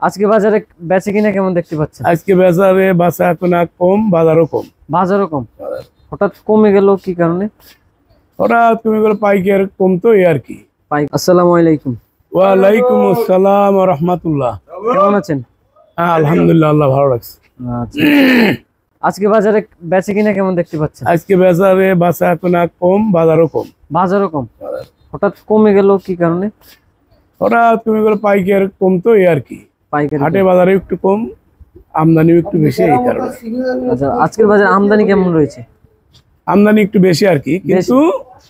আজকে বাজারে বেচে কিনা কেমন দেখতে পাচ্ছেন? আজকে বাজারে বাসা এখন কম, বাজারও কম। বাজারও কম, হঠাৎ কমে গেল কি কারণে? ওরা তুমি বলে পাইকার কম তো এই আর কি। আসসালামু আলাইকুম। ওয়ালাইকুম আসসালাম ওয়া রাহমাতুল্লাহ। কেমন আছেন? আলহামদুলিল্লাহ, আল্লাহ ভালো রাখছে। আচ্ছা, আজকে বাজারে বেচে কিনা কেমন দেখতে পাচ্ছেন? আজকে বাজারে বাসা এখন কম, বাজারও কম। বাজারও কম, হঠাৎ কমে গেল কি কারণে? ওরা তুমি বলে পাইকার কম তো এই আর কি। পাইকারি হাটে বাজারে একটু কম, আমদানিও একটু বেশি এই কারণে। আচ্ছা, আজকের বাজারে আমদানি কেমন রয়েছে? আমদানি একটু বেশি আর কি, কিন্তু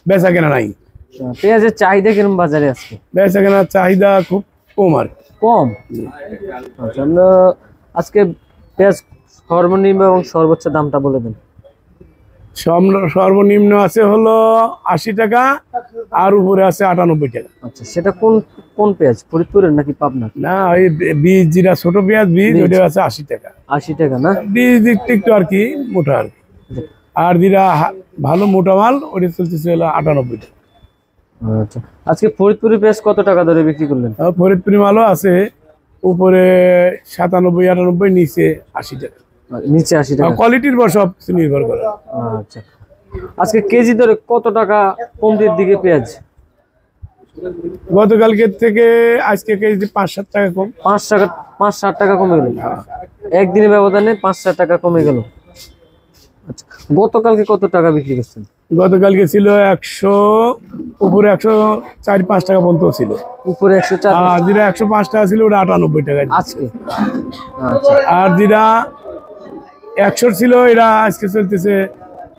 বেচা কেনা নাই। পেঁয়াজের চাহিদা কিরকম বাজারে আজকে? বেচা কেনার চাহিদা খুব কম আর কি। কম। আচ্ছা, আমরা আজকে পেঁয়াজ সর্বনিম্ন এবং সর্বোচ্চ দামটা বলে দেন। সর্বনিম্ন আছে হলো 80 টাকা, আর উপরে আছে 98 টাকা। আচ্ছা, সেটা কোন কোন পেঁয়াজ, ফরিদপুরের নাকি পাবনা? না, ওই বীজ যেটা ছোট পেঁয়াজ বীজ, ওটা আছে 80 টাকা। 80 টাকা না? বীজ দিকটা একটু আর কি মোটা আর কি। আর যেটা ভালো মোটা মাল, ওটা চলতেছে হলো 98 টাকা। আচ্ছা, আজকে ফরিদপুরের পেঁয়াজ কত টাকা ধরে বিক্রি করলেন? ফরিদপুরি মালও আছে, উপরে 97, 98, নিচে 80 টাকা। নিচে 80 টাকা। কোয়ালিটির উপর সব কিছু নির্ভর করে। আচ্ছা, আজকে কেজি ধরে কত টাকা কমতির দিকে পেঁয়াজ? গতকালকের থেকে আজকে কেজি 5-7 টাকা কম। 5-7 টাকা কমে গেল একদিনের ব্যবধানে। 5-7 টাকা কমে গেল। আচ্ছা, গতকালকে কত টাকা বিক্রি করছেন? গতকালকে ছিল 100, উপরে 104-5 টাকা পর্যন্ত ছিল। উপরে 104, আর যেটা 105 টাকা ছিল ওটা 98 টাকা আজকে। আচ্ছা, আর যেটা 100 ছিল এটা আজকে চলতেছে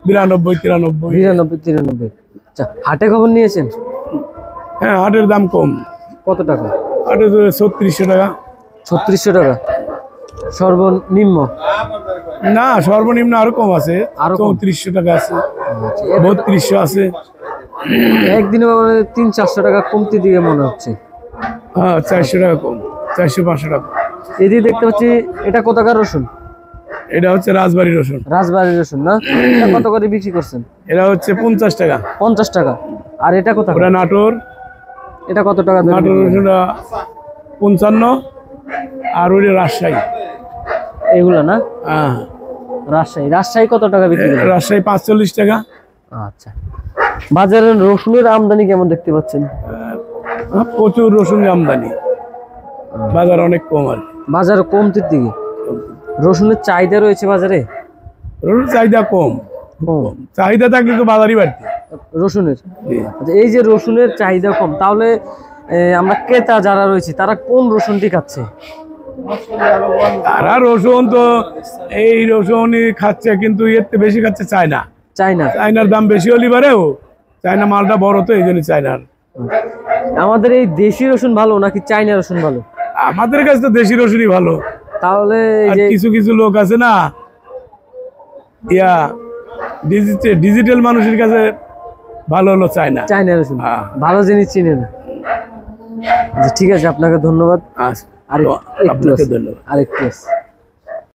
92-93। আচ্ছা, হাটে খবর নিয়েছেন? হ্যাঁ, হাটের দাম কম। কত টাকা? হাটের 3600 টাকা। 3600 টাকা সর্বনিম্ন? না, সর্বনিম্ন আরো কম আছে, আরো 3400 টাকা আছে, 3200 আছে। একদিনে 300-400 টাকা কমতি দিকে মনে হচ্ছে। হ্যাঁ, 400 টাকা কম, 400-500 টাকা। এদিকে দেখতে পাচ্ছি, এটা কোথাকার রসুন? এটা হচ্ছে রাজবাড়ি রসুন। রাজবাড়ি রসুন না? এটা কত করে বিক্রি করছেন? এটা হচ্ছে 50 টাকা। 50 টাকা। আর এটা কোথা? ওটা নাটোর। এটা কত টাকা? নাটোর রসুনটা 55, আর ওইটা রাজশাহী। এগুলো না? হ্যাঁ, রাজশাহী কত টাকা বিক্রি করেন? রাজশাহী 45 টাকা। আচ্ছা, বাজারে রসুনের আমদানি কেমন দেখতে পাচ্ছেন? প্রচুর রসুনের আমদানি, বাজার অনেক কম আর কি। বাজার কমতির দিকে। রসুনের চাহিদা রয়েছে বাজারে? রসুন চাহিদা কম। চাহিদা থাকলে তো বাজারই বাড়তি রসুনের। আচ্ছা, এই যে রসুনের চাহিদা কম, তাহলে আমরা ক্রেতা যারা রয়েছে তারা কোন রসুনটি খাচ্ছে? তারা রসুন তো এই রসুনই খাচ্ছে, কিন্তু এর থেকে বেশি খাচ্ছে চায়না। চায়নার দাম বেশি হলে পারেও, চায়না মালটা বড় তো, এই জন্য চায়নার। আমাদের এই দেশি রসুন ভালো নাকি চায়না রসুন ভালো? আমাদের কাছে তো দেশি রসুনই ভালো। তাহলে কিছু কিছু লোক আছে না, ডিজিটাল মানুষের কাছে ভালো হলো চায়না রসুন। ভালো জিনিস চিনে না। ঠিক আছে, আপনাকে ধন্যবাদ। আরেকটু ধন্যবাদ।